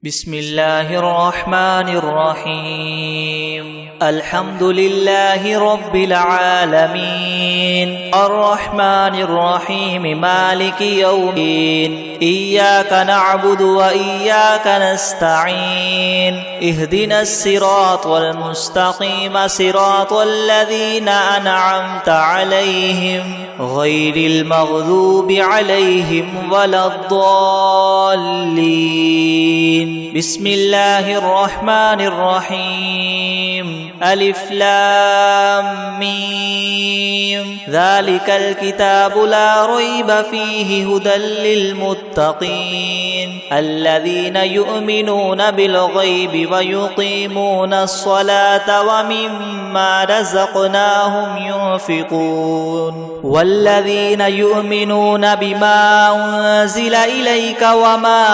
بسم الله الرحمن الرحيم. الحمد لله رب العالمين الرحمن الرحيم مالك يوم الدين. إياك نعبد وإياك نستعين. اهدنا الصراط المستقيم صراط الذين أنعمت عليهم غير المغضوب عليهم ولا الضالين. بسم الله الرحمن الرحيم. ألف لام ميم. ذلك الكتاب لا ريب فيه هدى للمتقين الذين يؤمنون بالغيب ويقيمون الصلاة ومما رزقناهم ينفقون والذين يؤمنون بما أنزل إليك وما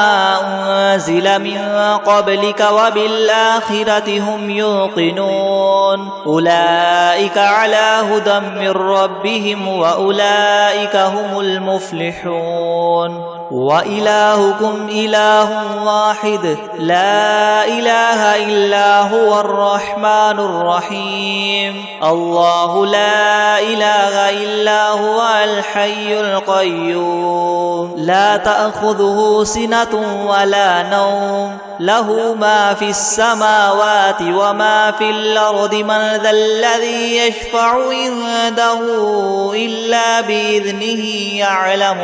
أنزل من قبلك وبالآخرة هم يوقنون أولئك على هدى من ربهم وأولئك هم المفلحون. وإلهكم إله واحد لا إله إلا هو الرحمن الرحيم. الله لا إله إلا هو الحي القيوم لا تأخذه سنة ولا نوم له ما في السماوات وما في الأرض. من ذا الذي يشفع عنده إلا بإذنه يعلم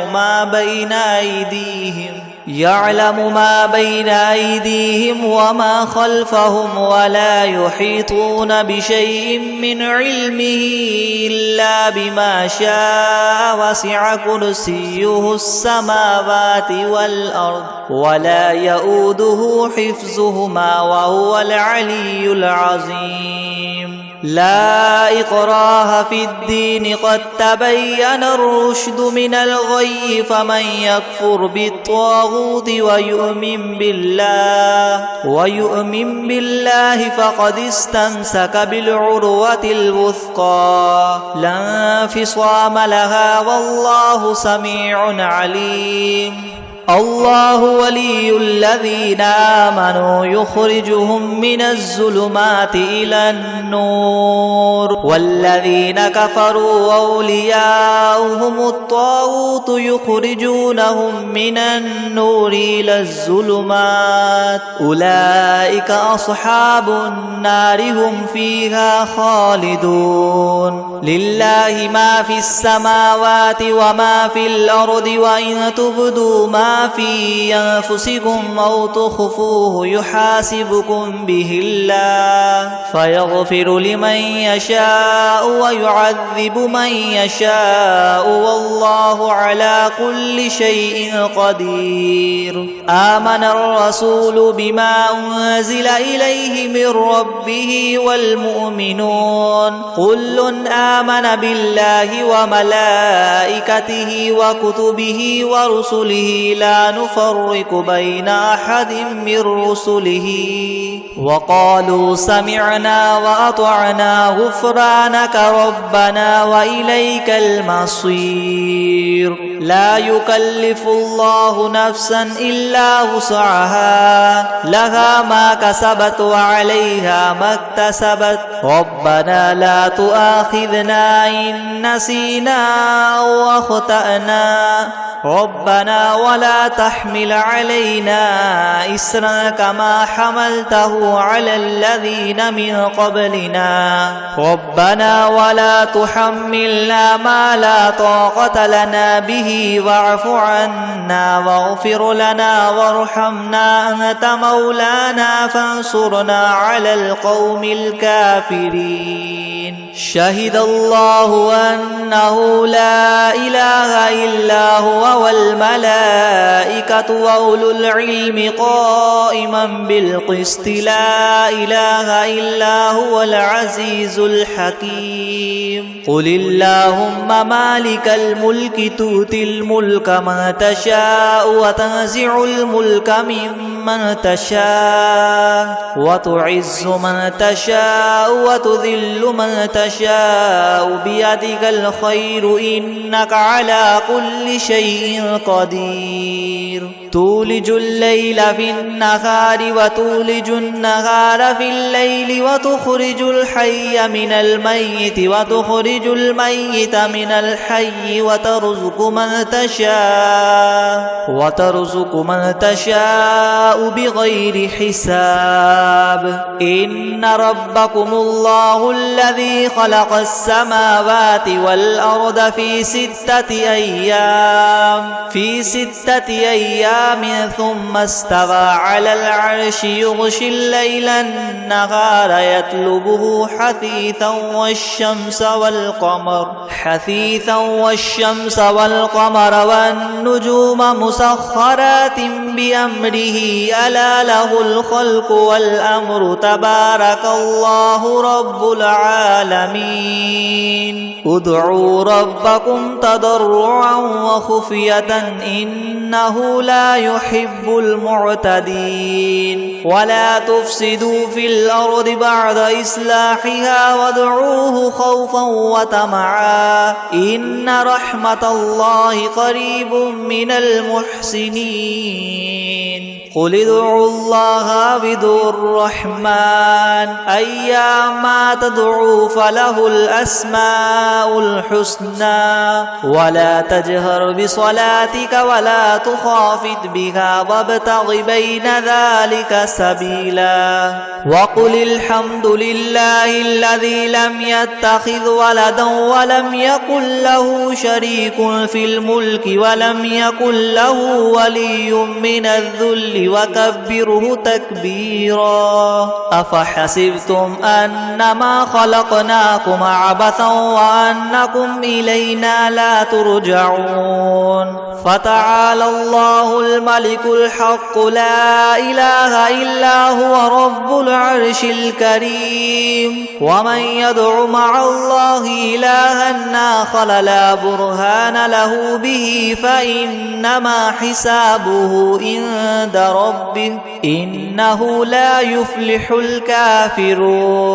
ما بين أيديهم وما خلفهم ولا يحيطون بشيء من علمه إلا بما شاء. وسع كرسيه السماوات والأرض ولا يؤوده حفظهما وهو العلي العظيم. لا إكراه في الدين قد تبين الرشد من الغي. فمن يكفر بالطاغوت ويؤمن بالله فقد استمسك بالعروة الوثقى لا انفصام لها والله سميع عليم. الله ولي الذين آمنوا يخرجهم من الظلمات إلى النور والذين كفروا أولياؤهم الطاغوت يخرجونهم من النور إلى الظلمات أولئك أصحاب النار هم فيها خالدون. لله ما في السماوات وما في الأرض وإن تبدوا ما في أنفسكم أو تخفوه يحاسبكم به الله فيغفر لمن يشاء ويعذب من يشاء والله على كل شيء قدير. آمن الرسول بما أنزل إليه من ربه والمؤمنون كل آمن بالله وملائكته وكتبه ورسله لا نفرق بين أحد من رسله وقالوا سمعنا وأطعنا غفرانك ربنا وإليك المصير. لا يكلف الله نفسا إلا وسعها لها ما كسبت وعليها ما اكتسبت ربنا لا تؤاخذنا إن نسينا أو أخطأنا ربنا ولا تحمل علينا إسرا كما حملته على الذين من قبلنا ربنا ولا تحملنا ما لا طاقة لنا به واعف عنا واغفر لنا وارحمنا أنت مولانا فانصرنا على القوم الكافرين. شهد الله أنه لا إله إلا هو والملائكة وأولو العلم قائما بالقسط لا إله إلا هو العزيز الحكيم. قل اللهم مالك الملك تؤتي الملك من تشاء وتنزع الملك ممن تشاء وتعز من تشاء وتذل من تشاء بيدك الخير إنك على كل شيء قدير. تولج الليل في النهار وتولج النهار في الليل وتخرج الحي من الميت وتخرج الميت من الحي وترزق من تشاء بغير حساب إن ربكم الله الذي خلق السماوات والأرض في 6 أيام ثم استوى على العرش يغشي الليل النهار يطلبه حثيثا والشمس والقمر والنجوم مسخرات بأمره ألا له الخلق والأمر تبارك الله رب العالمين ادعوا ربكم تضرعا وخفية إنه لا يحب المعتدين ولا تفسدوا في الأرض بعد إصلاحها وادعوه خوفا وطمعا إن رحمة الله قريب من المحسنين قل ادعوا الله بدون الرحمن أيما تدعوا فله الأسماء الحسنى ولا تجهر بصلاتك ولا تخافت بها وابتغ بين ذلك سبيلا وقل الحمد لله الذي لم يتخذ ولدا ولم يكن له شريك في الملك ولم يكن له ولي من الذل وكبره تكبيرا أفحسبتم أنما خلقناكم عبثا وأنكم إلينا لا ترجعون فتعالى الله الملك الحق لا إله إلا هو رب العرش الكريم ومن يدع مع الله إلها آخر لا برهان له به فإنما حسابه عند ربه إنه لا يفلح الكافرون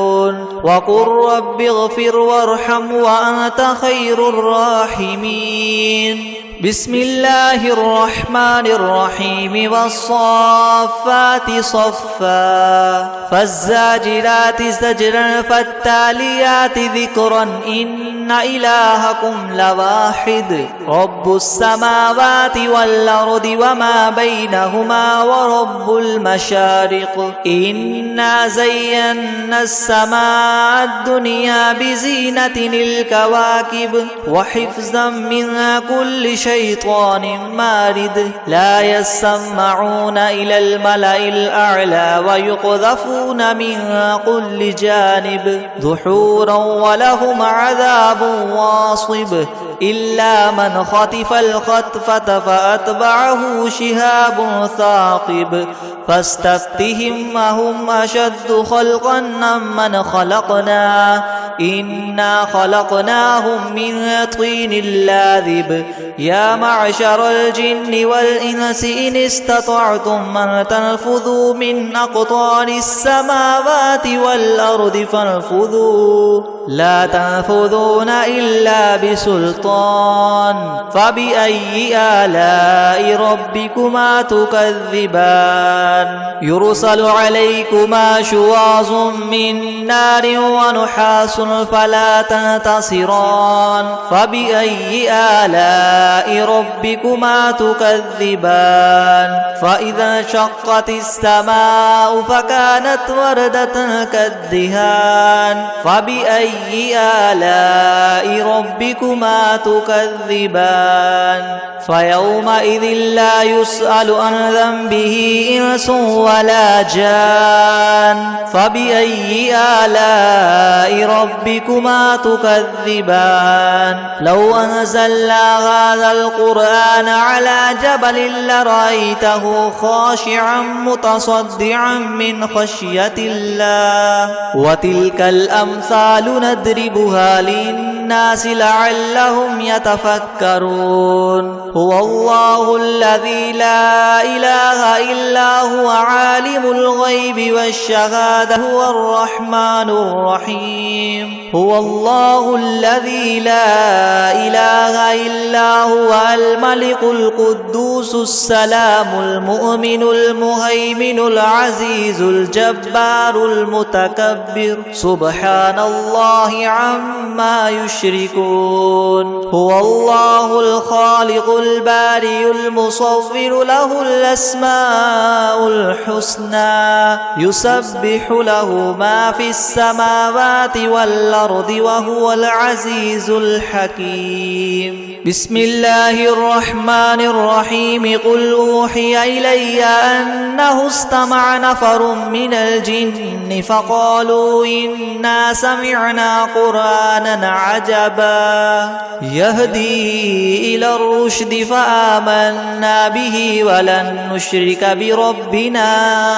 وقل رب اغفر وارحم وأنت خير الراحمين بسم الله الرحمن الرحيم والصافات صفا فالزاجرات زجرا فالتاليات ذكرا إن إلهكم لواحد رب السماوات والأرض وما بينهما ورب المشارق إنا زينا السماء الدنيا بزينة الكواكب وحفظا من كل شيطان مارد لا يسمعون إلى الملأ الأعلى ويقذفون من كل جانب دحورا ولهم عذاب واصب إلا من خطف الخطفة فأتبعه شهاب ثاقب فاستفتهم أهم أشد خلقا ممن خلقنا إنا خلقناهم من طين لاذب يا معشر الجن والإنس إن استطعتم أن تنفذوا من أقطار السماوات والأرض فانفذوا لا تنفذون إلا بسلطان فبأي آلاء ربكما تكذبان يرسل عليكما شواظ من نار ونحاس فلا تنتصران فبأي آلاء ربكما تكذبان فإذا انشقت السماء فكانت وردة كالدهان فبأي آلاء ربكما تكذبان فيومئذ لا يسأل عن ذنبه إنس ولا جان فبأي آلاء ربكما تكذبان لو أنزلنا هذا القرآن على جبل لرأيته خاشعا متصدعا من خشية الله وتلك الأمثال نضربها للناس للناس لعلهم يتفكرون هو الله الذي لا إله إلا هو عالم الغيب والشهادة هو الرحمن الرحيم هو الله الذي لا إله إلا هو الملك القدوس السلام المؤمن المهيمن العزيز الجبار المتكبر سبحان الله عما يشركون هو الله الخالق البارئ المصور له الأسماء الحسنى يسبح له ما في السماوات والأرض وهو العزيز الحكيم بسم الله الرحمن الرحيم قل أوحي إلي أنه استمع نفر من الجن فقالوا إنا سمعنا قرآنا عجبا يهدي إلى الرشد فآمنا به ولن نشرك بربنا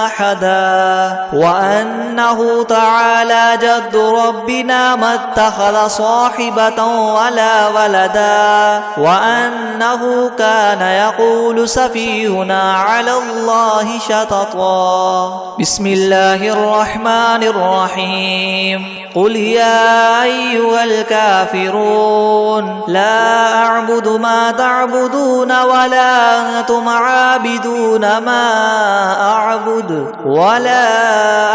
أحدا وأنه تعالى جد ربنا ما اتخذ صاحبة ولا ولدا وأنه كان يقول سفيهنا على الله شططا بسم الله الرحمن الرحيم قل يا أيها الكافرون لا أعبد ما تعبدون ولا أنتم عابدون ما أعبد ولا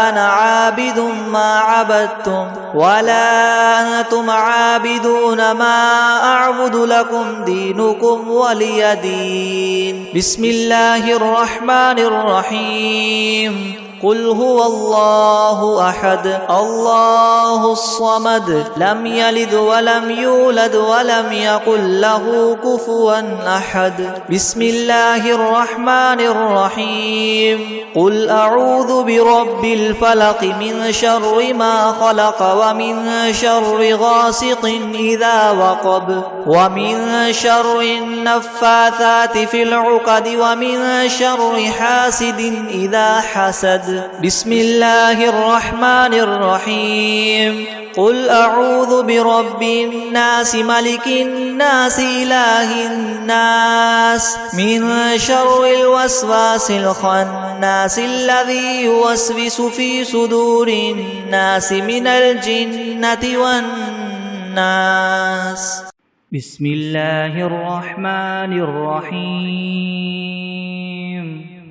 أنا عابد ما عبدتم ولا أنتم عابدون ما أعبد لكم دينكم ولي دين بسم الله الرحمن الرحيم قل هو الله أحد الله الصمد لم يلد ولم يولد ولم يكن له كفوا أحد بسم الله الرحمن الرحيم قل أعوذ برب الفلق من شر ما خلق ومن شر غاسق إذا وقب ومن شر النفاثات في العقد ومن شر حاسد إذا حسد بسم الله الرحمن الرحيم قل أعوذ برب الناس ملك الناس إله الناس من شر الوسواس الخناس الذي يوسوس في صدور الناس من الجنة والناس بسم الله الرحمن الرحيم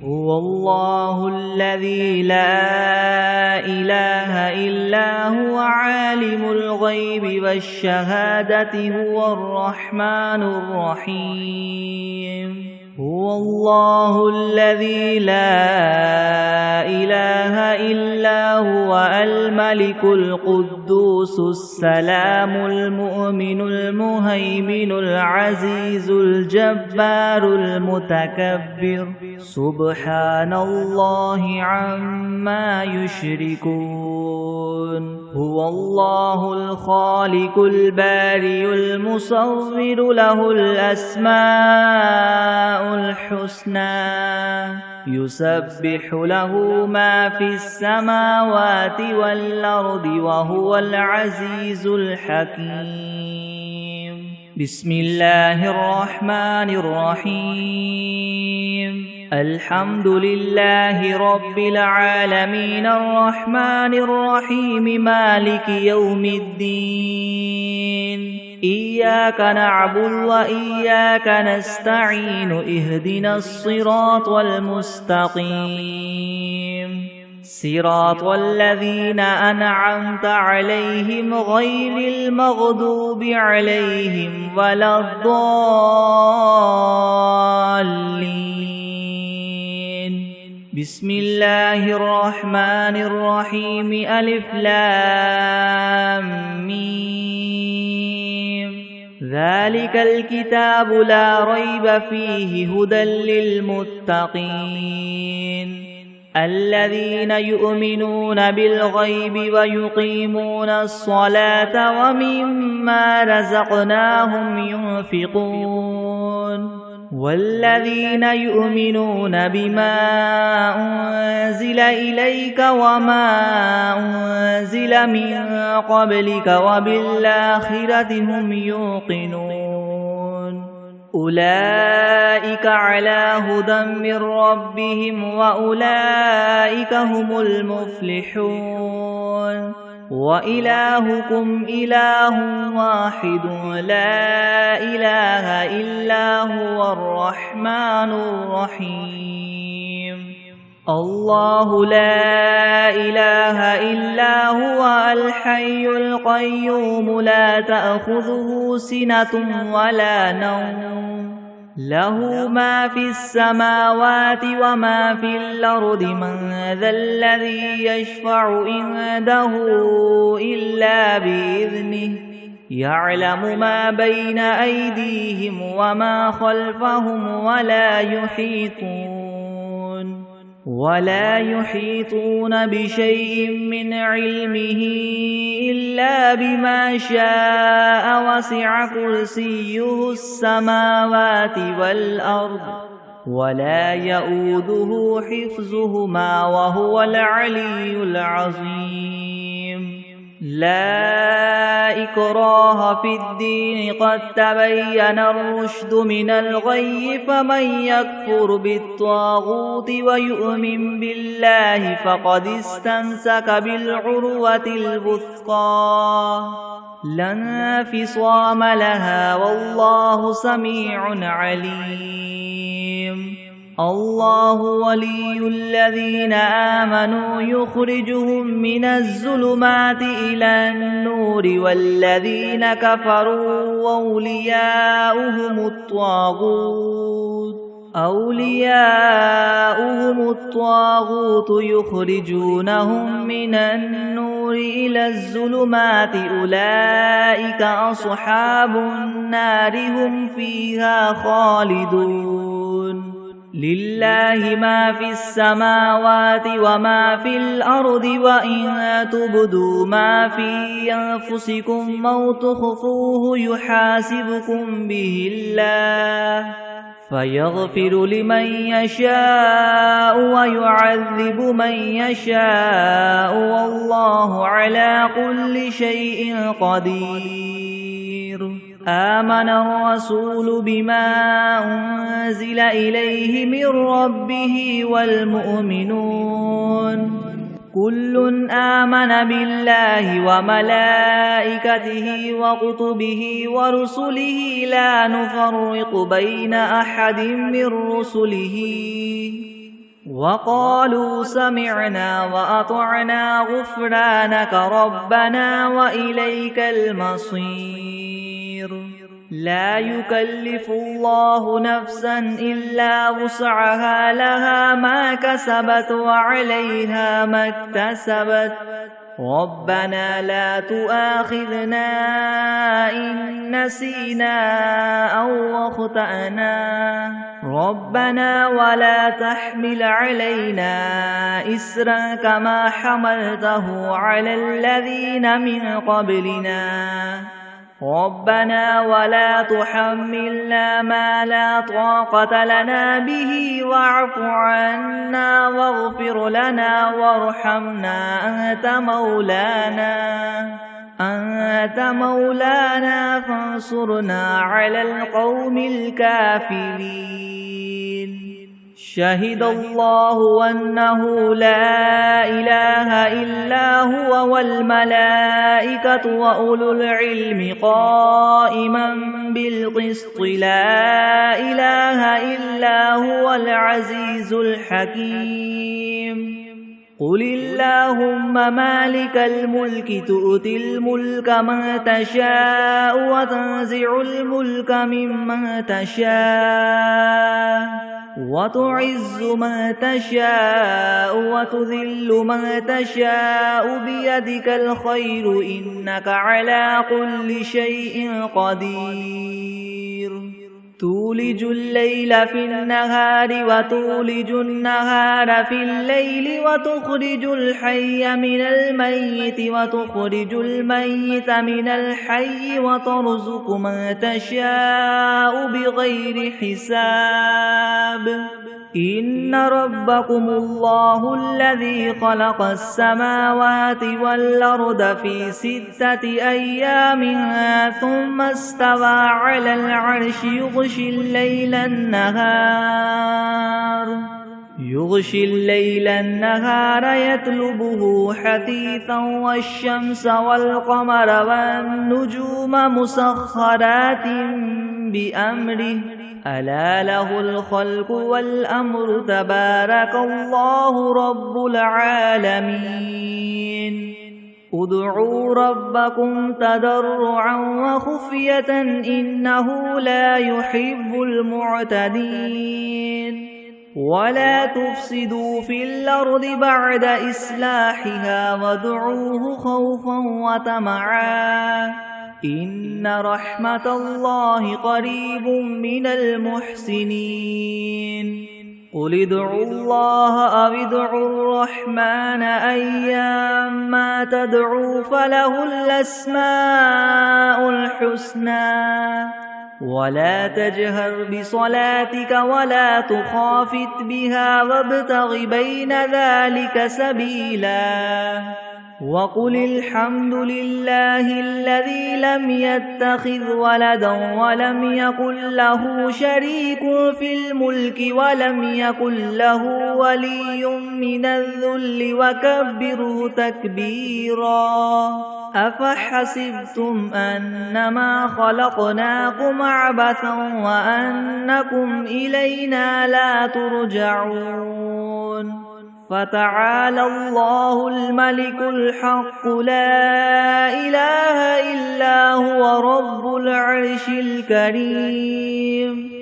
هو الله الذي لا إله إلا هو عالم الغيب والشهادة هو الرحمن الرحيم هو الله الذي لا إله إلا هو الملك القدوس السلام المؤمن المهيمن العزيز الجبار المتكبر سبحان الله عما يشركون هو الله الخالق البارئ المصور له الأسماء الحسنى يسبح له ما في السماوات والأرض وهو العزيز الحكيم بسم الله الرحمن الرحيم الحمد لله رب العالمين الرحمن الرحيم مالك يوم الدين إياك نعبد وإياك نستعين اهدنا الصراط المستقيم صراط الذين أنعمت عليهم غير المغضوب عليهم ولا الضالين بسم الله الرحمن الرحيم ألف لام ميم ذلك الكتاب لا ريب فيه هدى للمتقين الذين يؤمنون بالغيب ويقيمون الصلاة ومما رزقناهم ينفقون والذين يؤمنون بما أنزل إليك وما أنزل من قبلك وبالآخرة هم يوقنون أولئك على هدى من ربهم وأولئك هم المفلحون وإلهكم إله واحد لا إله إلا هو الرحمن الرحيم الله لا إله إلا هو الحي القيوم لا تأخذه سنة ولا نوم له ما في السماوات وما في الأرض من ذا الذي يشفع عنده إلا بإذنه يعلم ما بين أيديهم وما خلفهم ولا يحيطون بشيء من علمه إلا بما شاء وسع كرسيه السماوات والأرض ولا يؤوده حفظهما وهو العلي العظيم لا إكراه في الدين قد تبين الرشد من الغي فمن يكفر بالطاغوت ويؤمن بالله فقد استمسك بالعروة الوثقى لا انفصام لها والله سميع عليم الله ولي الذين آمنوا يخرجهم من الظلمات إلى النور والذين كفروا أولياؤهم الطاغوت يخرجونهم من النور إلى الظلمات أولئك أصحاب النار هم فيها خالدون لله ما في السماوات وما في الأرض وإن تبدوا ما في أنفسكم أو تخفوه يحاسبكم به الله فيغفر لمن يشاء ويعذب من يشاء والله على كل شيء قدير آمن الرسول بما أنزل إليه من ربه والمؤمنون كل آمن بالله وملائكته وكتبه ورسله لا نفرق بين أحد من رسله وقالوا سمعنا وأطعنا غفرانك ربنا وإليك المصير لا يكلف الله نفسا إلا وسعها لها ما كسبت وعليها ما اكتسبت ربنا لا تؤاخذنا إن نسينا أو أخطأنا ربنا ولا تحمل علينا إسرا كما حملته على الذين من قبلنا ربنا ولا تحملنا ما لا طاقة لنا به واعف عنا واغفر لنا وارحمنا أنت مولانا فانصرنا على القوم الكافرين شهد الله أنه لا إله إلا هو والملائكة وأولو العلم قائما بالقسط لا إله إلا هو العزيز الحكيم قل اللهم مالك الملك تؤتي الملك من تشاء وتنزع الملك ممن تشاء وتعز من تشاء وتذل من تشاء بيدك الخير إنك على كل شيء قدير تولج الليل في النهار وتولج النهار في الليل وتخرج الحي من الميت وتخرج الميت من الحي وترزق من تشاء بغير حساب إن ربكم الله الذي خلق السماوات والأرض في 6 أيام ثم استوى على العرش يغشي الليل النهار يطلبه حثيثا والشمس والقمر والنجوم مسخرات بأمره ألا له الخلق والأمر تبارك الله رب العالمين ادعوا ربكم تضرعا وخفية إنه لا يحب المعتدين ولا تفسدوا في الأرض بعد إصلاحها وادعوه خوفا وطمعا إن رحمة الله قريب من المحسنين قل ادعوا الله أو ادعوا الرحمن أيما تدعوا فله الأسماء الحسنى ولا تجهر بصلاتك ولا تخافت بها وابتغ بين ذلك سبيلا وقل الحمد لله الذي لم يتخذ ولدا ولم يكن له شريك في الملك ولم يكن له ولي من الذل وكبره تكبيرا أفحسبتم أنما خلقناكم عبثا وأنكم إلينا لا ترجعون فتعالى الله الملك الحق لا إله إلا هو رب العرش الكريم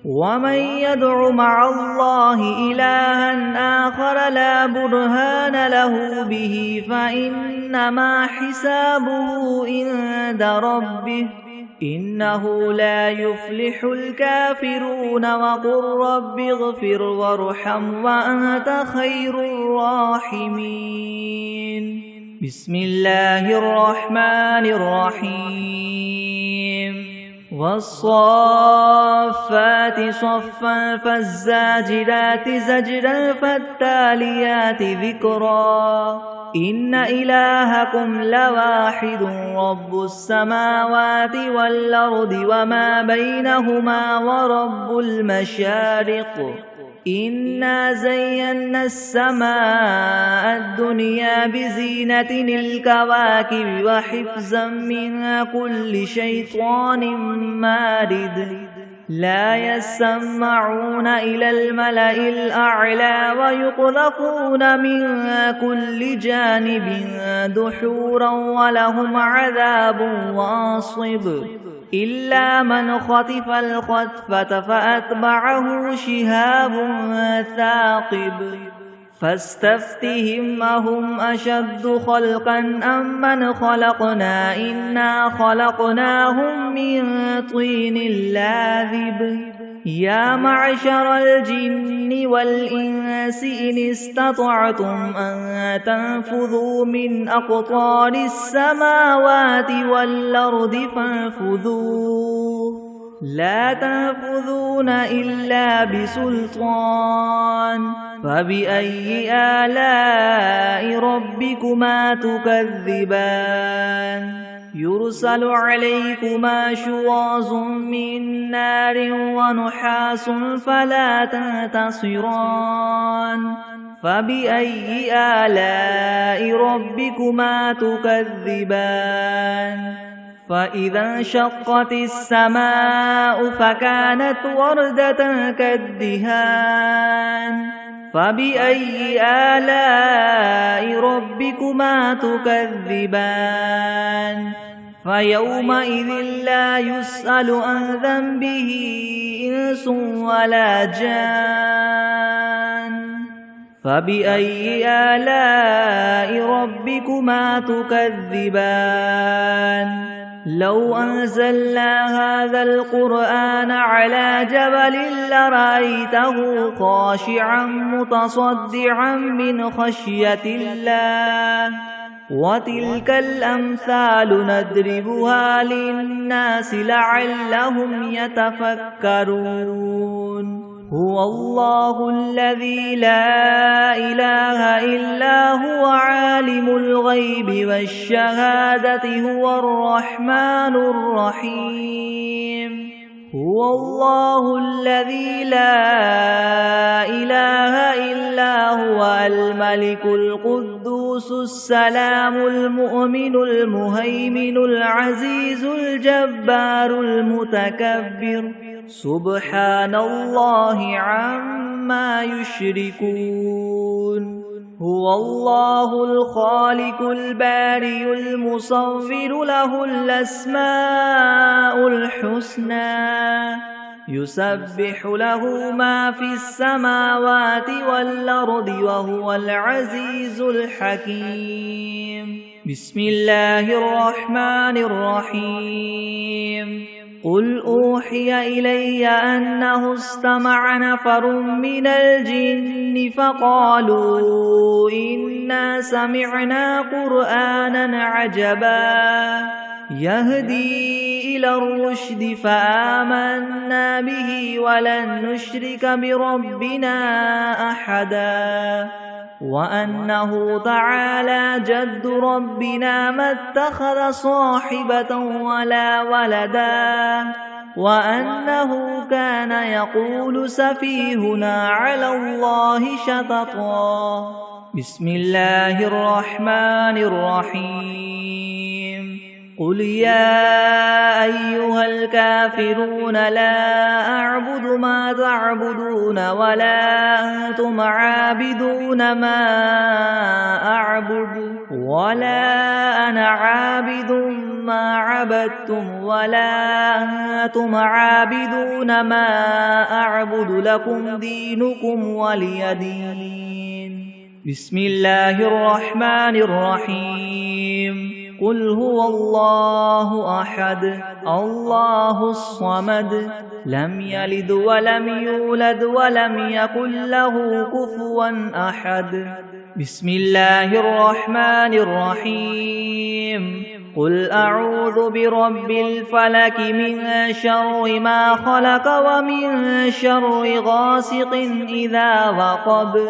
ومن يدع مع الله إلها آخر لا برهان له به فإنما حسابه عند ربه إنه لا يفلح الكافرون وقل رب اغفر وارحم وأنت خير الراحمين بسم الله الرحمن الرحيم والصافات صفا فالزاجرات زجرا فالتاليات ذكرا إن إلهكم لواحد رب السماوات والأرض وما بينهما ورب المشارق إنا زينا السماء الدنيا بزينة الكواكب وحفظا من كل شيطان مارد لا يسمعون إلى الملأ الأعلى ويقذفون من كل جانب دحورا ولهم عذاب واصب إلا من خطف الخطفة فأتبعه شهاب ثاقب فاستفتهم أهم أشد خلقا أم من خلقنا إنا خلقناهم من طين لاذب يا معشر الجن والإنس إن استطعتم أن تنفذوا من أقطار السماوات والأرض فانفذوا لا تنفذون إلا بسلطان فبأي آلاء ربكما تكذبان يرسل عليكما شواظ من نار ونحاس فلا تنتصران فبأي آلاء ربكما تكذبان فإذا انشقت السماء فكانت وردة كالدهان فبأي آلاء ربكما تكذبان فيومئذ لا يسأل عن ذنبه إنس ولا جان فبأي آلاء ربكما تكذبان لو أنزلنا هذا القرآن على جبل لرأيته خاشعا متصدعا من خشية الله وتلك الأمثال نضربها للناس لعلهم يتفكرون هو الله الذي لا إله إلا هو عالم الغيب والشهادة هو الرحمن الرحيم هو الله الذي لا إله إلا هو الملك القدوس السلام المؤمن المهيمن العزيز الجبار المتكبر سبحان الله عما يشركون هو الله الخالق البارئ المصور له الأسماء الحسنى يسبح له ما في السماوات والأرض وهو العزيز الحكيم بسم الله الرحمن الرحيم قل أوحي إلي أنه استمع نفر من الجن فقالوا إنا سمعنا قرآنا عجبا يهدي إلى الرشد فآمنا به ولن نشرك بربنا أحدا وأنه تعالى جد ربنا ما اتخذ صاحبة ولا ولدا وأنه كان يقول سفيهنا على الله شططا بسم الله الرحمن الرحيم قل يا أيها الكافرون لا أعبد ما تعبدون ولا أنتم عابدون ما أعبد ولا أنا عابد ما عبدتم ولا أنتم عابدون ما أعبد لكم دينكم ولي دين بسم الله الرحمن الرحيم قل هو الله أحد الله الصمد لم يلد ولم يولد ولم يكن له كفوا أحد بسم الله الرحمن الرحيم قل أعوذ برب الفلك من شر ما خلق ومن شر غاسق إذا وقب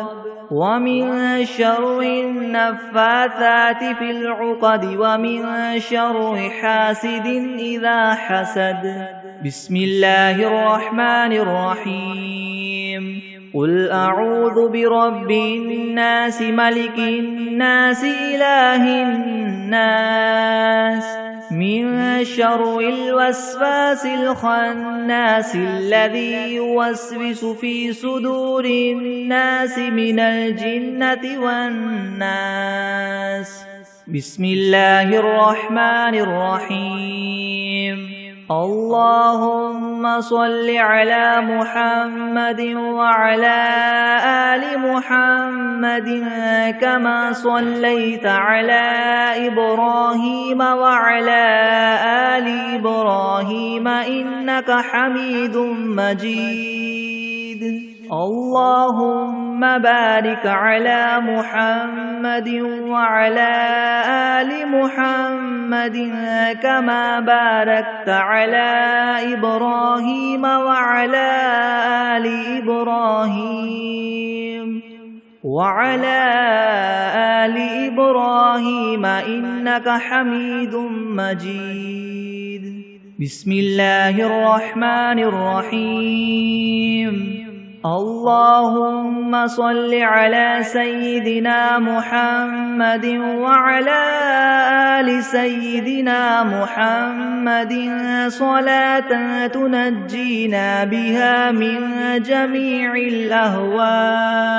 ومن شر النفاثات في العقد ومن شر حاسد إذا حسد بسم الله الرحمن الرحيم قل أعوذ برب الناس ملك الناس إله الناس من شر الوسواس الخناس الذي يوسوس في صدور الناس من الجنة والناس بسم الله الرحمن الرحيم اللهم صل على محمد وعلى آل محمد كما صليت على إبراهيم وعلى آل إبراهيم إنك حميد مجيد اللهم بارك على محمد وعلى آل محمد كما باركت على إبراهيم وعلى آل إبراهيم إنك حميد مجيد بسم الله الرحمن الرحيم اللهم صل على سيدنا محمد وعلى آل سيدنا محمد صلاة تنجينا بها من جميع الأهوال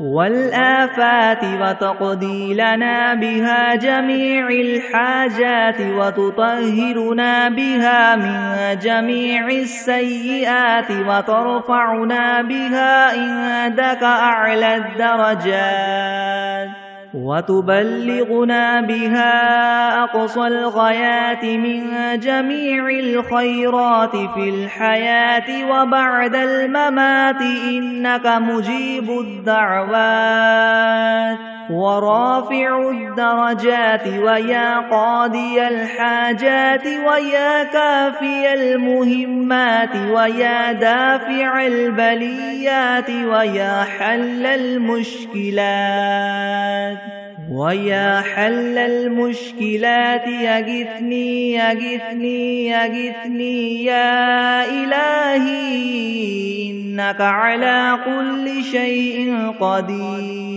والآفات وتقضي لنا بها جميع الحاجات وتطهرنا بها من جميع السيئات وترفعنا بها عندك أعلى الدرجات وتبلغنا بها أقصى الغايات من جميع الخيرات في الحياة وبعد الممات إنك مجيب الدعوات ورافع الدرجات ويا قاضي الحاجات ويا كافي المهمات ويا دافع البليات ويا حل المشكلات يغثني يا إلهي إنك على كل شيء قدير.